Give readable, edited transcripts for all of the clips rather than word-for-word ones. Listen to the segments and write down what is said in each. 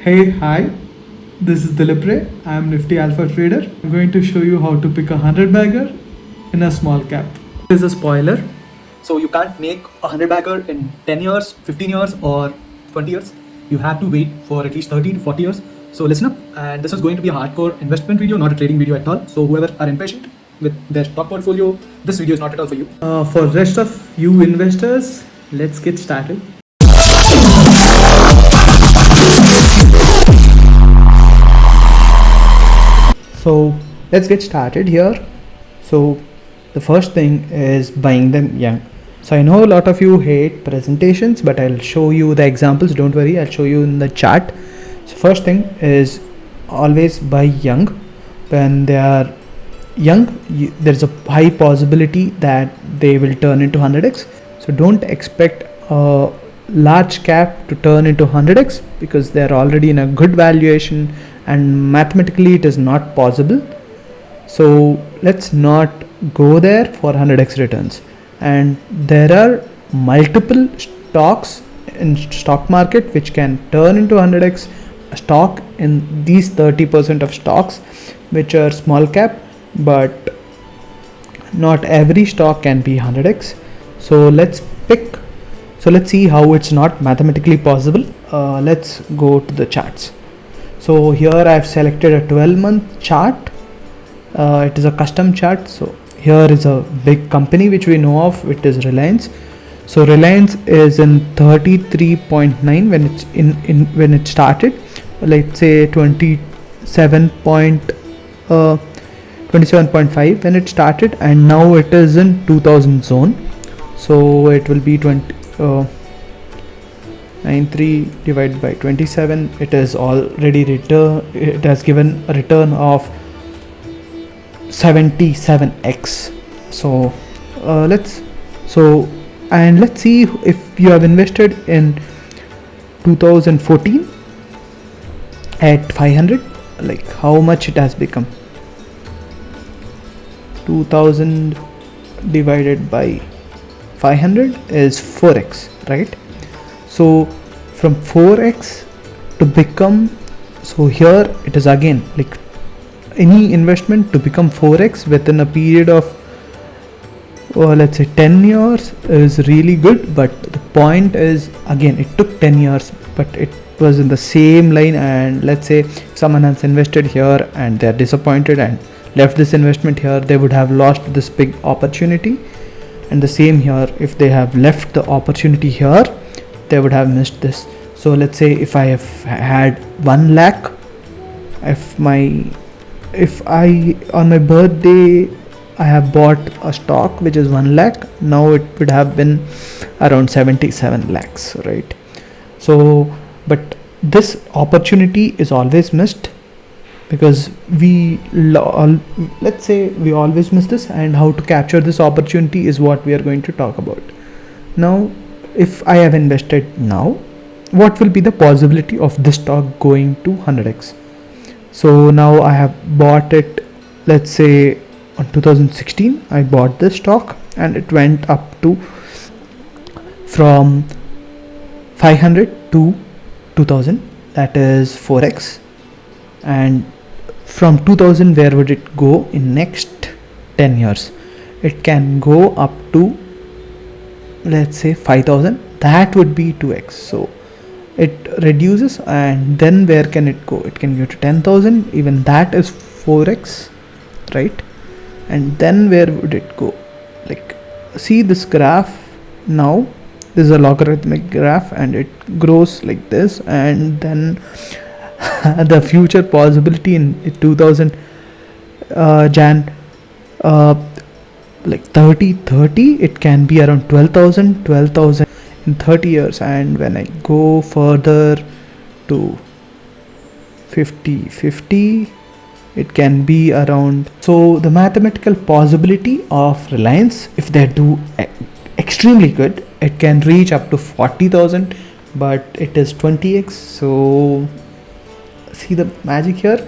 Hey, hi, this is Dilip. I am Nifty Alpha Trader. I'm going to show you how to pick a 100 bagger in a small cap. This is a spoiler. So you can't make a 100 bagger in 10 years, 15 years or 20 years. You have to wait for at least 30 to 40 years. So listen up, and this is going to be a hardcore investment video, not a trading video at all. So whoever are impatient with their stock portfolio, this video is not at all for you. For rest of you investors, let's get started. So let's get started here. So the first thing is buying them young. So I know a lot of you hate presentations, but I'll show you the examples. Don't worry, I'll show you in the chart. So first thing is always buy young. When they are young, there's a high possibility that they will turn into 100x. So don't expect a large cap to turn into 100x because they're already in a good valuation, and mathematically it is not possible. So let's not go there for 100x returns. And there are multiple stocks in stock market which can turn into 100x stock in these 30% of stocks which are small cap, but not every stock can be 100x. So let's see how it's not mathematically possible. Let's go to the charts. So here I've selected a 12-month chart. It is a custom chart. So here is a big company which we know of. It is Reliance. So Reliance is in 33.9 when it's when it started. Let's say 27.5 when it started, and now it is in 2000 zone. So it will be 93 divided by 27. It is already it has given a return of 77x. So let's see if you have invested in 2014 at 500, like how much it has become. 2000 divided by 500 is 4x, right? So from 4x to become, so here it is again like any investment to become 4x within a period of let's say 10 years is really good. But the point is, again, it took 10 years, but it was in the same line. And let's say if someone has invested here and they're disappointed and left this investment here, they would have lost this big opportunity. And the same here, if they have left the opportunity here, they would have missed this. So let's say if I have had 1 lakh, if I on my birthday I have bought a stock which is 1 lakh, now it would have been around 77 lakhs, right? So but this opportunity is always missed because let's say we always miss this, and how to capture this opportunity is what we are going to talk about now. If I have invested now, what will be the possibility of this stock going to 100x? So now I have bought it, let's say on 2016 I bought this stock and it went up to from 500 to 2000, that is 4x. And from 2000, where would it go in next 10 years? It can go up to, let's say 5000, that would be 2x. So it reduces, and then where can it go? It can go to 10,000, even that is 4x, right? And then where would it go? Like, see this graph now, this is a logarithmic graph and it grows like this, and then the future possibility in 2000 Jan like 30 it can be around 12,000 in 30 years. And when I go further to 50 it can be around. So the mathematical possibility of Reliance, if they do extremely good, it can reach up to 40,000, but it is 20x. So see the magic here.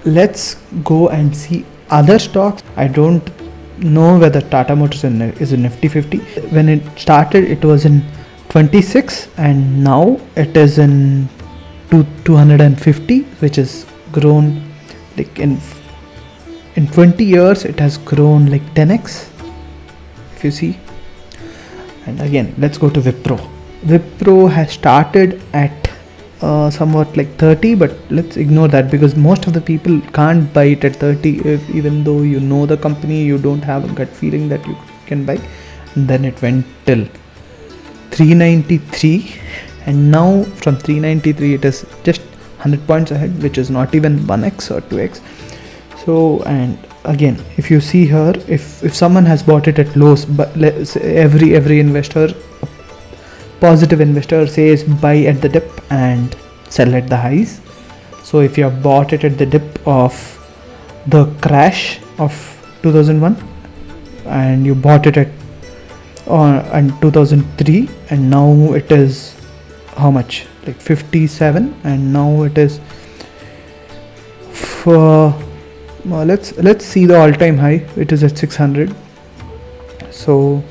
Let's go and see other stocks. I don't know whether Tata Motors is in Nifty 50. When it started, it was in 26, and now it is in to 250, which is grown like in 20 years it has grown like 10x, if you see. And again, let's go to Wipro has started at somewhat like 30, but let's ignore that because most of the people can't buy it at 30. Even though you know the company, you don't have a gut feeling that you can buy. And then it went till 393, and now from 393 it is just 100 points ahead, which is not even 1x or 2x. So, and again, if you see here, if someone has bought it at lows, but let's say every investor, positive investor, says buy at the dip and sell at the highs. So if you have bought it at the dip of the crash of 2001 and you bought it at in 2003, and now it is how much, like 57, and now it is for let's see the all-time high. It is at 600. So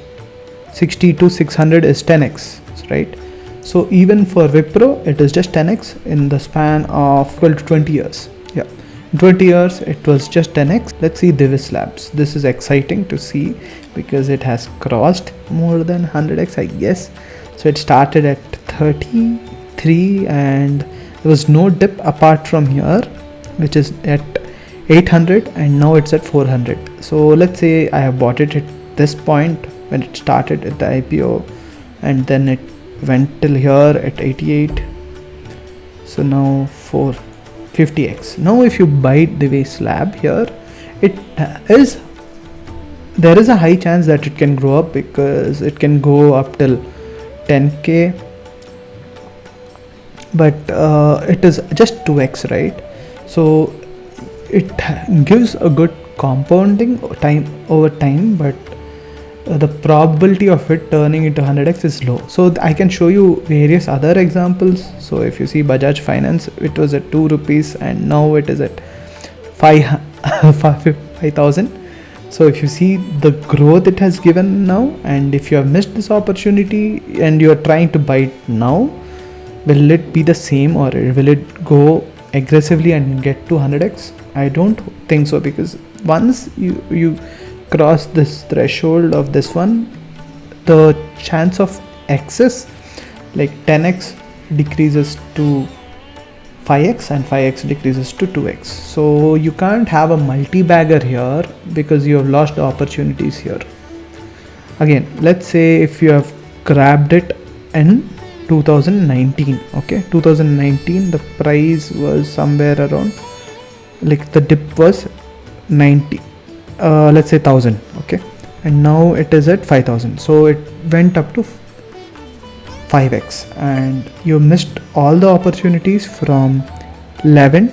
60 to 600 is 10x, right? So even for Wipro it is just 10x in the span of 12 to 20 years. Yeah, in 20 years it was just 10x. Let's see Divis Labs. This is exciting to see because it has crossed more than 100x, I guess. So it started at 33 and there was no dip apart from here, which is at 800, and now it's at 400. So let's say I have bought it at this point when it started at the IPO, and then it went till here at 88. So now 450x. Now if you buy Divis Lab here, there is a high chance that it can grow up because it can go up till 10k, but it is just 2x, right? So it gives a good compounding over time, but the probability of it turning into 100x is low. So I can show you various other examples. So if you see Bajaj Finance, it was at 2 rupees and now it is at 5,000. So if you see the growth it has given now, and if you have missed this opportunity and you are trying to buy it now, will it be the same or will it go aggressively and get to 100x? I don't think so, because once you cross this threshold of this one, the chance of excess like 10x decreases to 5x and 5x decreases to 2x. So you can't have a multi-bagger here because you have lost the opportunities here. Again, let's say if you have grabbed it in 2019, okay, 2019 the price was somewhere around, like the dip was 90, let's say 1000, okay, and now it is at 5000. So it went up to 5x and you missed all the opportunities from 11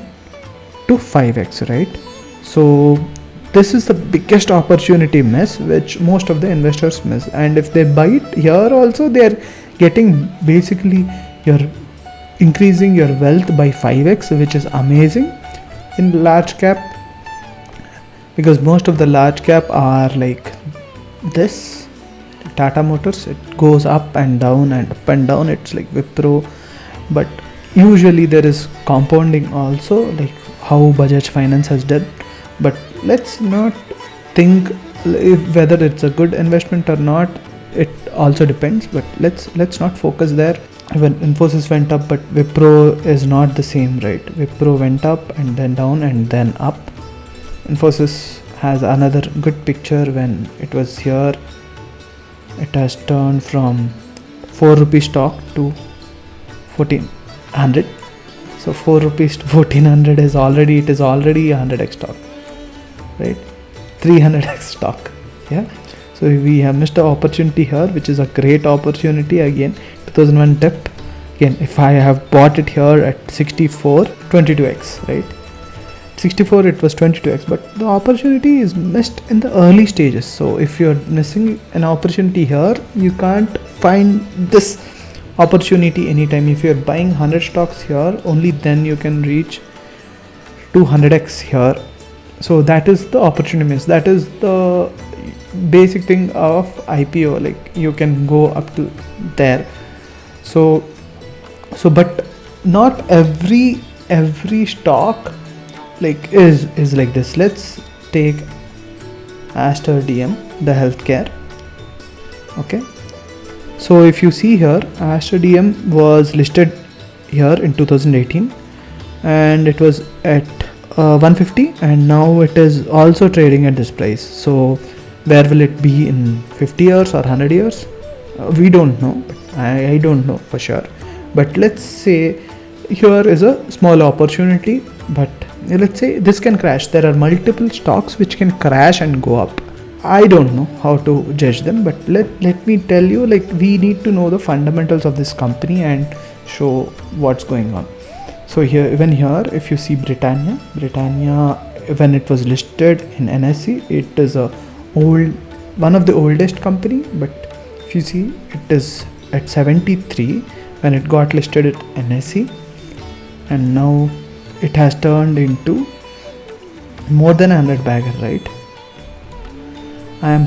to 5x, right? So this is the biggest opportunity miss which most of the investors miss, and if they buy it here also, they are getting basically you're increasing your wealth by 5x, which is amazing in large cap, because most of the large cap are like this. Tata Motors, it goes up and down and up and down. It's like Wipro, but usually there is compounding also, like how Bajaj Finance has done. But let's not think whether it's a good investment or not. It also depends, but let's not focus there. When Infosys went up, but Wipro is not the same, right? Wipro went up and then down and then up. Infosys has another good picture. When it was here, it has turned from 4 rupee stock to 1400. So 4 rupees to 1400 is already, it is already 100x stock, right? 300x stock. Yeah. So we have missed the opportunity here, which is a great opportunity. Again, 2001 dip. Again, if I have bought it here at 64, 22x, right? 64 it was 22x, but the opportunity is missed in the early stages. So if you're missing an opportunity here, you can't find this opportunity anytime. If you're buying 100 stocks here, only then you can reach 200x here. So that is the opportunity miss. That is the basic thing of IPO, like you can go up to there. So but not every stock like is like this. Let's take Aster DM, the healthcare. Okay, so if you see here, Aster DM was listed here in 2018 and it was at 150, and now it is also trading at this price. So where will it be in 50 years or 100 years? We don't know. I don't know for sure, but let's say here is a small opportunity, but let's say this can crash. There are multiple stocks which can crash and go up. I don't know how to judge them, but let me tell you, like, we need to know the fundamentals of this company and show what's going on. So here, even here, if you see Britannia, when it was listed in NSE, it is one of the oldest company, but if you see, it is at 73 when it got listed at NSE, and now it has turned into more than 100 bagger, right? I am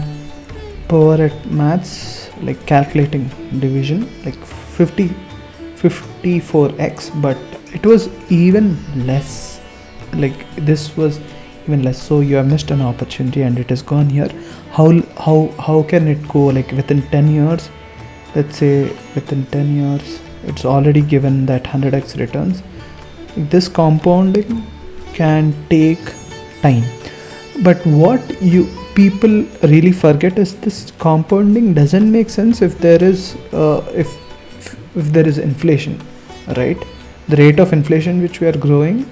poor at maths, like calculating division, like 54x, but it was even less, like this was even less. So you have missed an opportunity and it is gone here. How can it go, like within 10 years? Let's say within 10 years it's already given that 100x returns. This compounding can take time, but what you people really forget is this compounding doesn't make sense if there is if there is inflation, right? The rate of inflation which we are growing,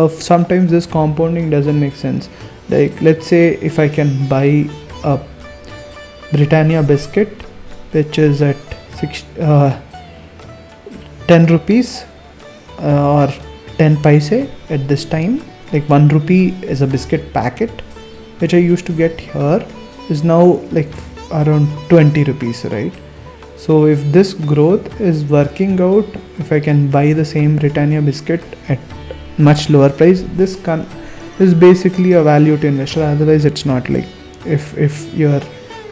sometimes this compounding doesn't make sense. Like, let's say if I can buy a Britannia biscuit which is at 10 rupees or 10 paise at this time, like 1 rupee is a biscuit packet which I used to get here, is now like around 20 rupees, right? So if this growth is working out, if I can buy the same Britannia biscuit at much lower price, this is basically a value to investor. Otherwise it's not. Like, if your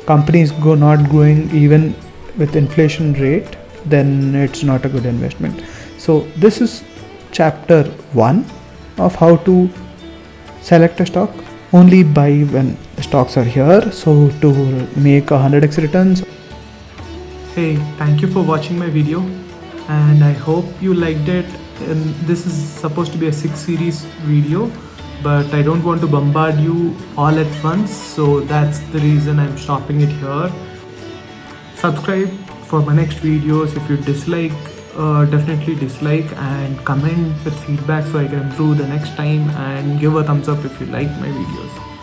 company is not growing even with inflation rate, then it's not a good investment. So this is chapter 1 of how to select a stock. Only buy when stocks are here, so to make 100x returns. Hey, thank you for watching my video, and I hope you liked it. And this is supposed to be a 6 series video, but I don't want to bombard you all at once, so that's the reason I'm stopping it here. Subscribe for my next videos. If you dislike, definitely dislike, and comment with feedback so I can improve the next time, and give a thumbs up if you like my videos.